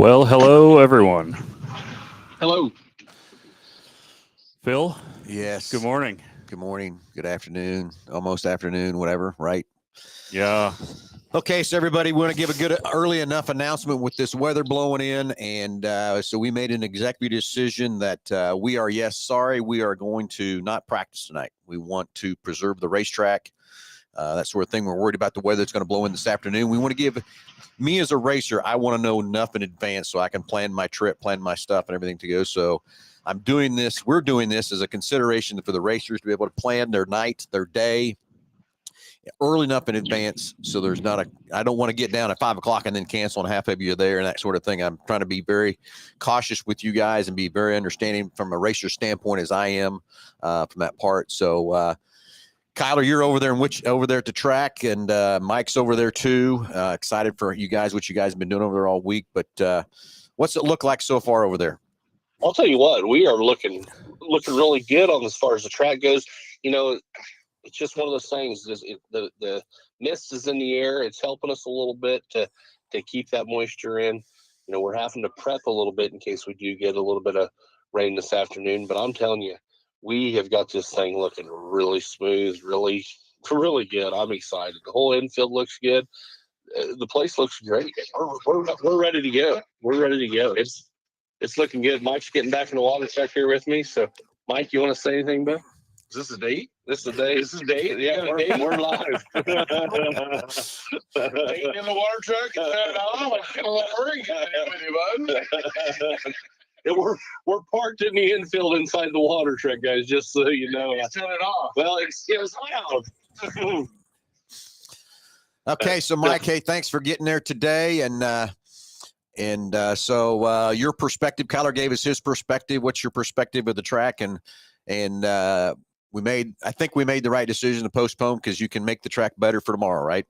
Well, hello everyone. Hello. Phil, good Yes. morning. Good morning. Good afternoon. Almost afternoon, whatever, right? Yeah. Okay, so everybody, we want to give a good early enough announcement with this weather blowing in. And so we made an executive decision that we are, yes, sorry, we are going to not practice tonight. We want to preserve the racetrack. That sort of thing. We're worried about the weather that's going to blow in this afternoon. We want to give me as a racer, I want to know enough in advance so I can plan my trip, plan my stuff and everything to go. So I'm doing this. We're doing this as a consideration for the racers to be able to plan their night, their day early enough in advance. So there's not I don't want to get down at 5 o'clock and then cancel and half of you are there and that sort of thing. I'm trying to be very cautious with you guys and be very understanding from a racer standpoint as I am from that part. So, Kyler, you're over there over there at the track, and Mike's over there too. Excited for you guys, what you guys have been doing over there all week. But what's it look like so far over there? I'll tell you what, we are looking really good on as far as the track goes. You know, it's just one of those things. The mist is in the air. It's helping us a little bit to keep that moisture in. You know, we're having to prep a little bit in case we do get a little bit of rain this afternoon. But I'm telling you, we have got this thing looking really smooth, really good. I'm excited. The whole infield looks good. The place looks great. We're ready to go. We're ready to go. It's looking good. Mike's getting back in the water check here with me. So, Mike, you want to say anything, bud? Is this a date? This is the day. This is date. Yeah, we're live. Date in the water truck. I'm gonna let her get in with you, bud. And we're parked in the infield inside the water truck, guys. Just so you know. Turn it off. Well, it was loud. Okay, so Mike, hey, thanks for getting there today, and so your perspective. Kyler gave us his perspective. What's your perspective of the track? And I think we made the right decision to postpone because you can make the track better for tomorrow, right?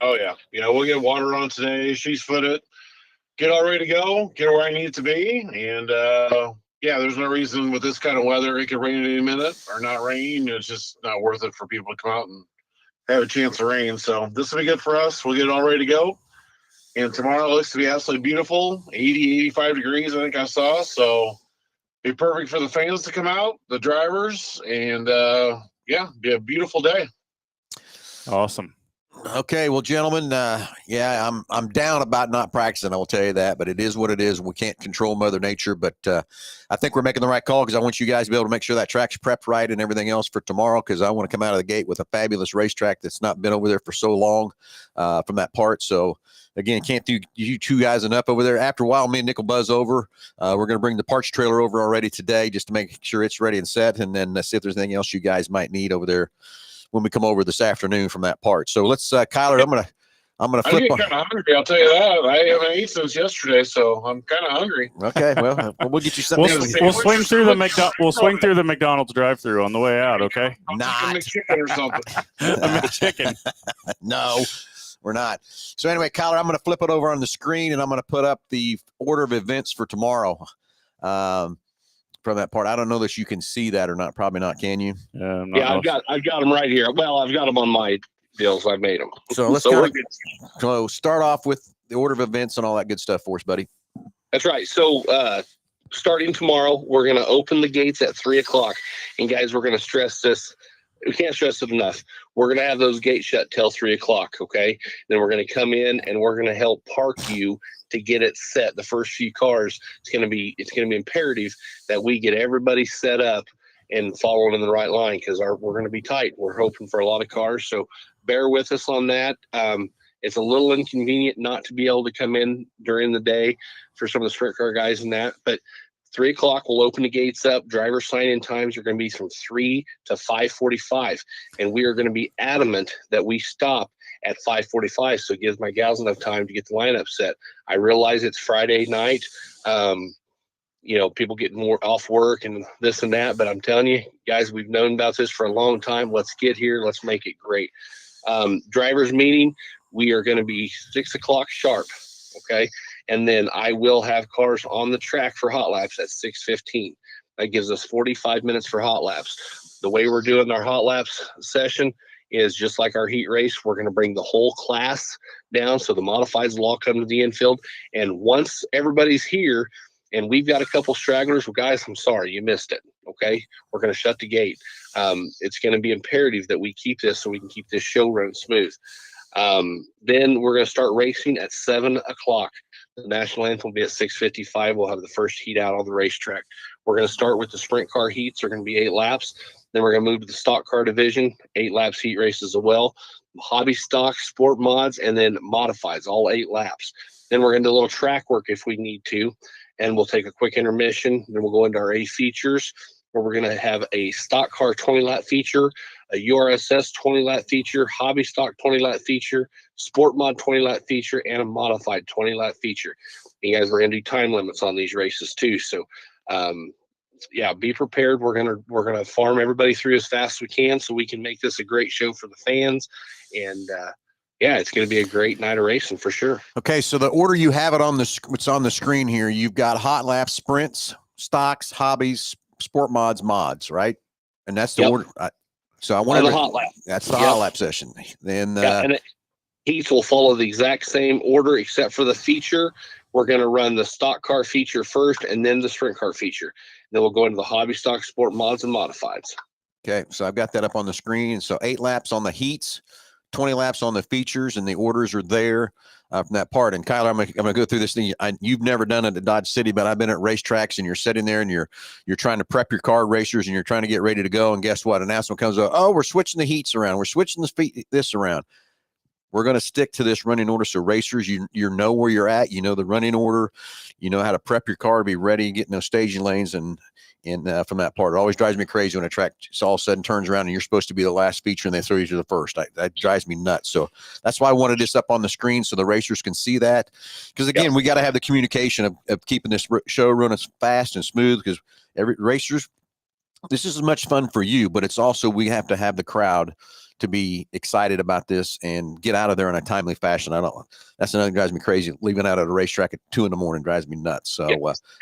Oh yeah. We'll get water on today. She's footed. Get all ready to go. Get where I need it to be. And yeah, there's no reason with this kind of weather it could rain at any minute or not rain. It's just not worth it for people to come out and have a chance of rain. So this will be good for us. We'll get it all ready to go. And tomorrow looks to be absolutely beautiful. 80, 85 degrees, I think I saw. So be perfect for the fans to come out, the drivers, and yeah, be a beautiful day. Awesome. Okay, well, gentlemen, yeah, I'm down about not practicing. I will tell you that, but it is what it is. We can't control Mother Nature, but I think we're making the right call because I want you guys to be able to make sure that track's prepped right and everything else for tomorrow. Because I want to come out of the gate with a fabulous racetrack that's not been over there for so long from that part. So again, can't do you two guys enough over there. After a while, me and Nick will buzz over. We're going to bring the parts trailer over already today just to make sure it's ready and set, and then see if there's anything else you guys might need over there when we come over this afternoon from that part. So let's, Kyler, I'm gonna flip. I'm kind of hungry. I'll tell you that. I haven't eaten since yesterday, so I'm kind of hungry. Okay, well, we'll get you something. We'll swing through the McDonald's drive-through on the way out. Okay. Not chicken or something. A McChicken. No, we're not. So anyway, Kyler, I'm going to flip it over on the screen and I'm going to put up the order of events for tomorrow. From that part, I don't know that you can see that or not. Probably not. Can you? Yeah, I've got them right here. Well, I've got them on my deals. I made them. So let's start off with the order of events and all that good stuff for us, buddy. That's right. So starting tomorrow, we're going to open the gates at 3:00. And guys, we're going to stress this. We can't stress it enough. We're going to have those gates shut till 3:00. Okay. Then we're going to come in and we're going to help park you to get it set. The first few cars, it's going to be imperative that we get everybody set up and following in the right line because we're going to be tight. We're hoping for a lot of cars. So bear with us on that. It's a little inconvenient not to be able to come in during the day for some of the sprint car guys and that, but 3:00, we'll open the gates up. Driver sign-in times are going to be from 3 to 5:45, and we are going to be adamant that we stop at 5:45, so it gives my gals enough time to get the lineup set. I realize it's Friday night. People getting more off work and this and that, but I'm telling you, guys, we've known about this for a long time. Let's get here. Let's make it great. Drivers meeting, we are going to be 6:00 sharp. Okay. And then I will have cars on the track for hot laps at 6:15. That gives us 45 minutes for hot laps. The way we're doing our hot laps session is just like our heat race. We're going to bring the whole class down. So the modifieds will all come to the infield. And once everybody's here and we've got a couple stragglers, well, guys, I'm sorry, you missed it. Okay. We're going to shut the gate. It's going to be imperative that we keep this so we can keep this show running smooth. Then we're going to start racing at 7 o'clock. The national anthem will be at 6:55. We'll have the first heat out on the racetrack. We're going to start with the sprint car heats. They're going to be 8 laps. Then we're going to move to the stock car division, 8 laps heat races as well. Hobby stock, sport mods, and then modifieds, all 8 laps. Then we're going to do a little track work if we need to, and we'll take a quick intermission. Then we'll go into our A features, where we're going to have a stock car 20-lap feature, a URSS 20-lap feature, hobby stock 20-lap feature, sport mod 20-lap feature, and a modified 20-lap feature. You guys, we're going to do time limits on these races too. So, yeah, be prepared. We're gonna farm everybody through as fast as we can so we can make this a great show for the fans. And yeah, it's going to be a great night of racing for sure. Okay, so the order you have it on what's on the screen here, you've got hot laps, sprints, stocks, hobbies, sport mods, right? And that's the order. So I wanted the hot lap. That's the hot lap session. Then and heats will follow the exact same order except for the feature. We're going to run the stock car feature first and then the sprint car feature. Then we'll go into the hobby stock, sport mods, and modifieds. Okay, so I've got that up on the screen. So 8 laps on the heats, 20 laps on the features, and the orders are there from that part. And Kyler, I'm gonna go through this thing. You've never done it at Dodge City, but I've been at racetracks, and you're sitting there and you're trying to prep your car racers, and you're trying to get ready to go. And guess what? An announcement comes up. Oh, we're switching the heats around. We're switching this around. We're going to stick to this running order. So racers, you know where you're at. You know the running order. You know how to prep your car to be ready, get in those staging lanes, and from that part. It always drives me crazy when a track all of a sudden turns around and you're supposed to be the last feature and they throw you to the first. That drives me nuts. So that's why I wanted this up on the screen so the racers can see that. Because again, we got to have the communication of keeping this show running fast and smooth. Because every racers, this is as much fun for you, but it's also we have to have the crowd to be excited about this and get out of there in a timely fashion. That's another drives me crazy. Leaving out at a racetrack at 2 a.m. drives me nuts. So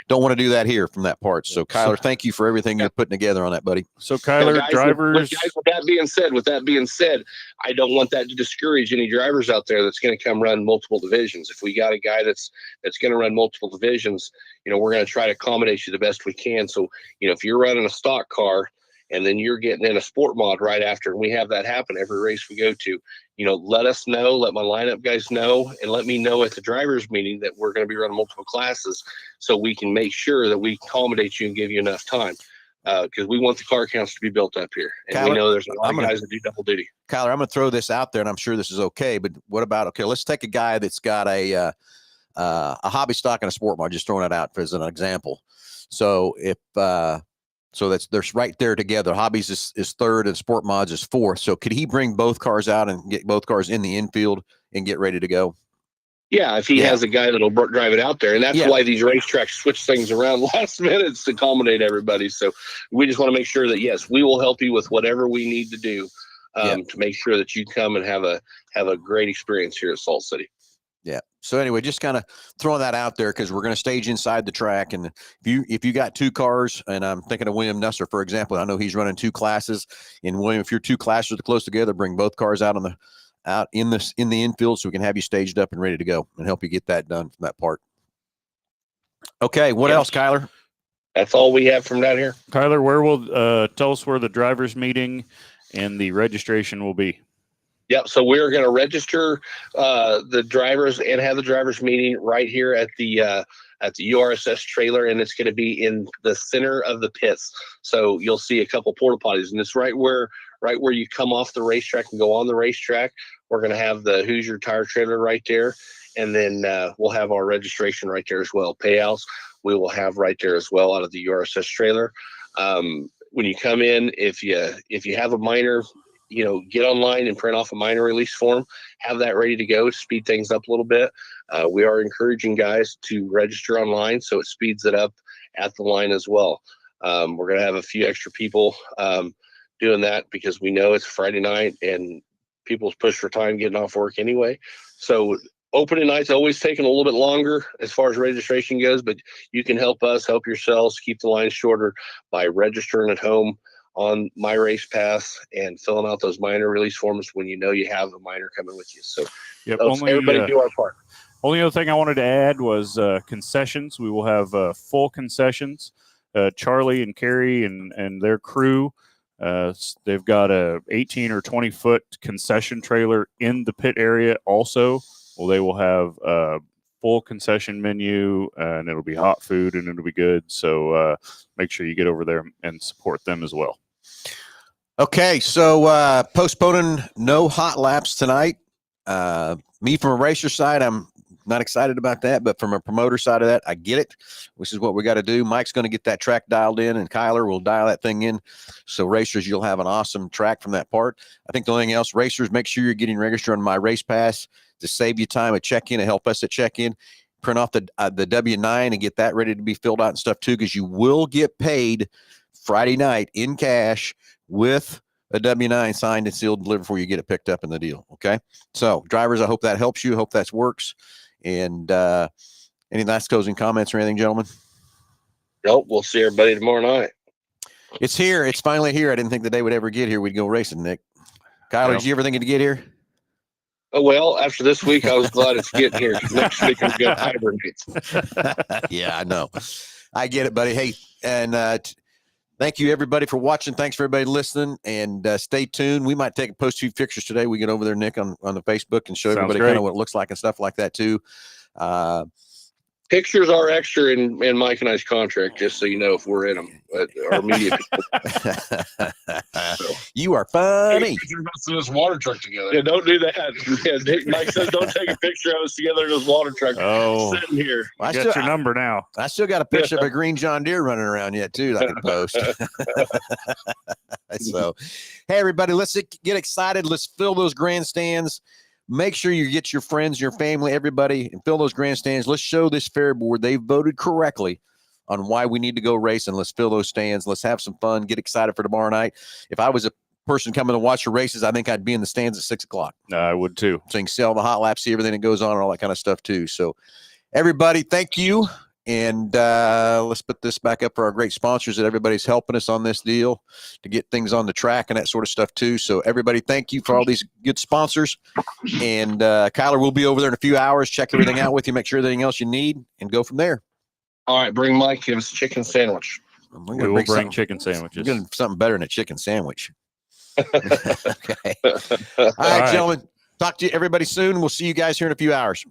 don't want to do that here from that part. So Kyler, thank you for everything you're putting together on that, buddy. So Kyler, guys, drivers. With that being said, I don't want that to discourage any drivers out there that's going to come run multiple divisions. If we got a guy that's going to run multiple divisions, we're going to try to accommodate you the best we can. So, if you're running a stock car, and then you're getting in a sport mod right after, and we have that happen every race we go to, let us know, let my lineup guys know, and let me know at the drivers meeting that we're going to be running multiple classes so we can make sure that we accommodate you and give you enough time. Because we want the car counts to be built up here. And Kyler, we know there's a lot of guys that do double duty. Kyler, I'm going to throw this out there, and I'm sure this is okay, but what about, let's take a guy that's got a hobby stock and a sport mod, just throwing it out as an example. So if, so they're right there together. Hobbies is third and sport mods is fourth. So could he bring both cars out and get both cars in the infield and get ready to go? Yeah, if he has a guy that'll drive it out there. And that's why these racetracks switch things around last minute to accommodate everybody. So we just want to make sure that, yes, we will help you with whatever we need to do to make sure that you come and have a great experience here at Salt City. Yeah. So anyway, just kind of throwing that out there because we're going to stage inside the track. And if you got 2 cars, and I'm thinking of William Nusser, for example, I know he's running 2 classes. And William, if your 2 classes are close together, bring both cars out in the infield so we can have you staged up and ready to go and help you get that done from that part. Okay. What else, Kyler? That's all we have from down here. Kyler, where will tell us where the drivers meeting and the registration will be? Yep. So we're going to register the drivers and have the drivers meeting right here at the URSS trailer, and it's going to be in the center of the pits. So you'll see a couple porta potties, and it's right where you come off the racetrack and go on the racetrack. We're going to have the Hoosier tire trailer right there, and then we'll have our registration right there as well. Payouts we will have right there as well out of the URSS trailer. When you come in, if you have a minor, get online and print off a minor release form, have that ready to go to speed things up a little bit. We are encouraging guys to register online so it speeds it up at the line as well. We're going to have a few extra people doing that because we know it's Friday night and people's push for time getting off work anyway. So opening night's always taking a little bit longer as far as registration goes, but you can help us, help yourselves, keep the line shorter by registering at home on My Race Pass and filling out those minor release forms when you know you have a minor coming with you. So Yep. everybody do our part. Only other thing I wanted to add was concessions. We will have full concessions. Charlie and Carrie and their crew, they've got a 18 or 20 foot concession trailer in the pit area also. Well, they will have a full concession menu, and it'll be hot food, and it'll be good. So make sure you get over there and support them as well. Okay, so postponing no hot laps tonight. Me from a racer side, I'm not excited about that, but from a promoter side of that, I get it, which is what we got to do. Mike's going to get that track dialed in, and Kyler will dial that thing in. So racers, you'll have an awesome track from that part. I think the only thing else, racers, make sure you're getting registered on My Race Pass to save you time at check-in and help us at check-in. Print off the W-9 and get that ready to be filled out and stuff too, because you will get paid Friday night in cash with a W-9 signed and sealed, delivered before you get it picked up in the deal. Okay. So drivers, I hope that helps you. Hope that works. And any last closing comments or anything, gentlemen? Nope. We'll see everybody tomorrow night. It's here. It's finally here. I didn't think the day would ever get here. We'd go racing, Nick. Kyler, did you ever think it'd get here? Oh, well, after this week, I was glad it's getting here. Next week, I'm going to hibernate. Yeah, I know. I get it, buddy. Hey, and thank you, everybody, for watching. Thanks for everybody listening, and stay tuned. We might post a few pictures today. We get over there, Nick, on the Facebook and show everybody kind of what it looks like and stuff like that, too. Pictures are extra in Mike and I's contract, just so you know if we're in them. Our media people. You are funny. You're messing this water truck together. Yeah, don't do that. Yeah, Mike says don't take a picture of us together in this water truck sitting here. Well, I got your number now. I still got a picture of a green John Deere running around yet, too, that I can post. So, hey, everybody, let's get excited. Let's fill those grandstands. Make sure you get your friends, your family, everybody, and fill those grandstands. Let's show this fair board they voted correctly on why we need to go racing. Let's fill those stands. Let's have some fun. Get excited for tomorrow night. If I was a person coming to watch the races, I think I'd be in the stands at 6 o'clock. I would too. So you can see all the hot laps, see everything that goes on and all that kind of stuff too. So everybody, thank you. And let's put this back up for our great sponsors that everybody's helping us on this deal to get things on the track and that sort of stuff too. So everybody, thank you for all these good sponsors. And Kyler will be over there in a few hours, check everything out with you, make sure everything else you need, and go from there. All right, bring Mike. Give us a chicken sandwich. We will bring chicken sandwiches. We're getting something better than a chicken sandwich. Okay. All right, gentlemen. Talk to you everybody soon. We'll see you guys here in a few hours.